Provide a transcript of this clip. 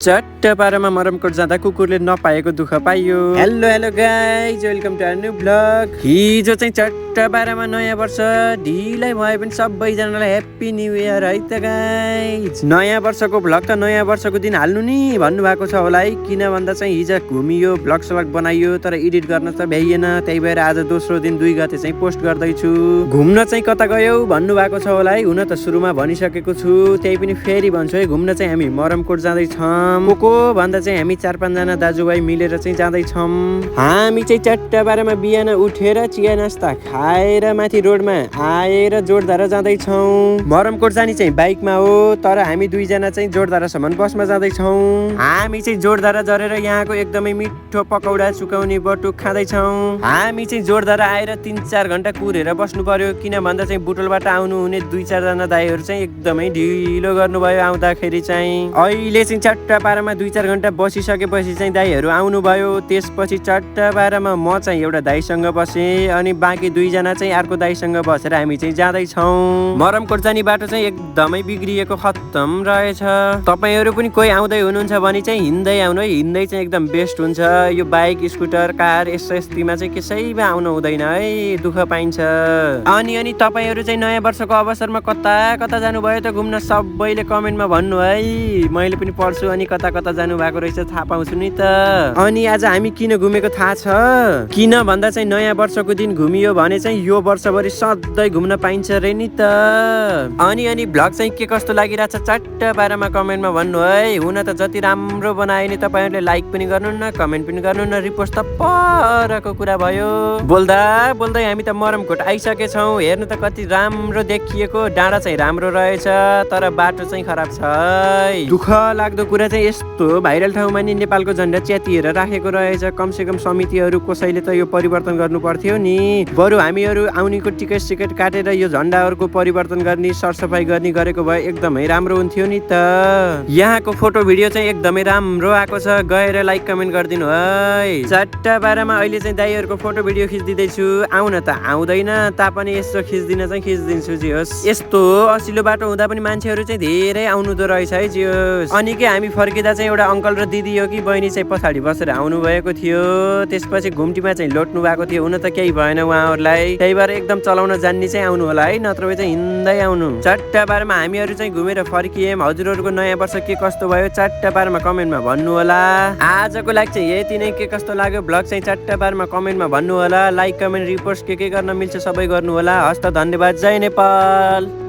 चट्टपारामा मरमकोट जाँदा कुकुरले नपाएको दुःख पाइयो। Hello guys, welcome to our new blog. हिजो चाहिँ चट्टपारामा नयाँ वर्ष ढिलै भए पनि सबैजनालाई ह्याप्पी न्यू इयर है त गाइज। नयाँ वर्षको भ्लग त नयाँ वर्षको दिन हाल्नु नि भन्नुभएको छ होला है, किन भन्दा चाहिँ हिजो घुमियो, भ्लग सलग बनाइयो, तर एडिट गर्न त भ्याइएन। त्यही भएर आज दोस्रो दिन 2 गते चाहिँ पोस्ट गर्दैछु। घुम्न चाहिँ कता गयौ भन्नुभएको छ होला है, हुन त सुरुमा भनिसकेको छु, त्यही पनि फेरि भन्छु है। घुम्न चाहिँ हामी मरमकोट जाँदैछौँ। को भन्दा चाहिँ हामी 4-5 जना दाजुभाइ मिलेर चाहिँ जाँदैछौँ। हामी चाहिँ चट्टपारामा बिहान उठेर चिया नास्ता खाएर माथि रोडमा आएर जोरधारा जाँदैछौँ। मरमकोट जाने चाहिँ बाइकमा हो, तर हामी 2 जना चाहिँ जोरधारासम्म बसमा जाँदैछौँ। हामी चाहिँ जोरधारा झरेर यहाँको एकदमै मिठो पकौडा सुकाउने बटुक खाँदैछौँ। हामी चाहिँ जोरधारा आएर 3-4 घन्टा कुरेर बस्नु पर्यो, किन भन्दा चाहिँ बुटोलबाट आउनु हुने 2-4 जना दाइहरू चाहिँ एकदमै ढिलो गर्नुभयो आउँदाखेरि चाहिँ। अहिले चाहिँ चट्टपारामा 2-4 घन्टा बसिसकेपछि चाहिँ दाइहरू आउनुभयो। त्यसपछि चट्टपारामा म चाहिँ एउटा दाइसँग बसेँ, अनि बाँकी 2 जना चाहिँ अर्को दाइसँग बसेर हामी चाहिँ जाँदैछौँ। मरमकोट जाने बाटो चाहिँ एकदमै बिग्रिएको खत्तम रहेछ। तपाईँहरू पनि कोही आउँदै हुनुहुन्छ भने चाहिँ हिँड्दै आउनु है, हिँड्दै चाहिँ एकदम बेस्ट हुन्छ। यो बाइक, स्कुटर, कार यस्तीमा चाहिँ कसैमा आउनु हुँदैन है, दुःख पाइन्छ। अनि तपाईँहरू चाहिँ नयाँ वर्षको अवसरमा कता कता जानुभयो त घुम्न, सबैले कमेन्टमा भन्नु है, मैले पनि पढ्छु। अनि कता कता जानु भएको रहेछ थाहा पाउँछु नि त। अनि आज हामी किन घुमेको थाहा छ? किन भन्दा चाहिँ नयाँ वर्षको दिन घुमियो भने चाहिँ यो वर्षभरि सधैँ घुम्न पाइन्छ रे नि त। अनि भ्लग चाहिँ के कस्तो लागिरहेछ चट्टपारामा कमेन्टमा भन्नु है। हुन त जति राम्रो बनायो नि तपाईँहरूले लाइक पनि गर्नु न, कमेन्ट पनि गर्नु न, रिपोस्ट त परको कुरा भयो। बोल्दा बोल्दै हामी त मरमकोट आइसकेछौँ। हेर्नु त कति राम्रो देखिएको, डाँडा चाहिँ राम्रो रहेछ, तर बाटो चाहिँ खराब छ। दुःख लाग्दो कुरा चाहिँ यस्तो भाइरल ठाउँमा नि नेपालको झन्डा च्यातिएर राखेको रहेछ। कमसेकम समितिहरू कसैले त यो परिवर्तन गर्नु पर्थ्यो नि। बरु हामीहरू आउनेको टिकट काटेर यो झन्डाहरूको परिवर्तन गर्ने, सरसफाइ गर्ने गरेको भए एकदमै राम्रो हुन्थ्यो नि त। यहाँको फोटो भिडियो चाहिँ एकदमै राम्रो आएको छ, गएर लाइक कमेन्ट गरिदिनु है। चट्टपारामा अहिले चाहिँ दाइहरूको फोटो भिडियो खिचिदिँदैछु। आउन त आउँदैन तापनि यस्तो खिचिदिन चाहिँ खिचिदिन्छु जे होस्। यस्तो असिलो बाटो हुँदा पनि मान्छेहरू चाहिँ धेरै आउनुहुँदो रहेछ है जे होस्। अनि के हामी फर्किँदा चाहिँ एउटा अङ्कल र दिदी हो कि बहिनी चाहिँ पछाडि बसेर आउनु भएको थियो। त्यसपछि घुम्टीमा चाहिँ लोट्नु भएको थियो। हुन त केही भएन उहाँहरूलाई, त्यही भएर एकदम चलाउन जान्ने चाहिँ आउनु होला है, नत्र चाहिँ हिँड्दै आउनु। चट्टपारामा हामीहरू चाहिँ घुमेर फर्कियौँ। हजुरहरूको नयाँ वर्ष के कस्तो भयो चट्टपारामा कमेन्टमा भन्नु होला। आजको लागि चाहिँ यति नै। के कस्तो लाग्यो भ्लग चाहिँ चट्टपारामा कमेन्टमा भन्नु होला। लाइक कमेन्ट रिपोस्ट के गर्न मिल्छ सबै गर्नु होला। हस्त, धन्यवाद, जय नेपाल।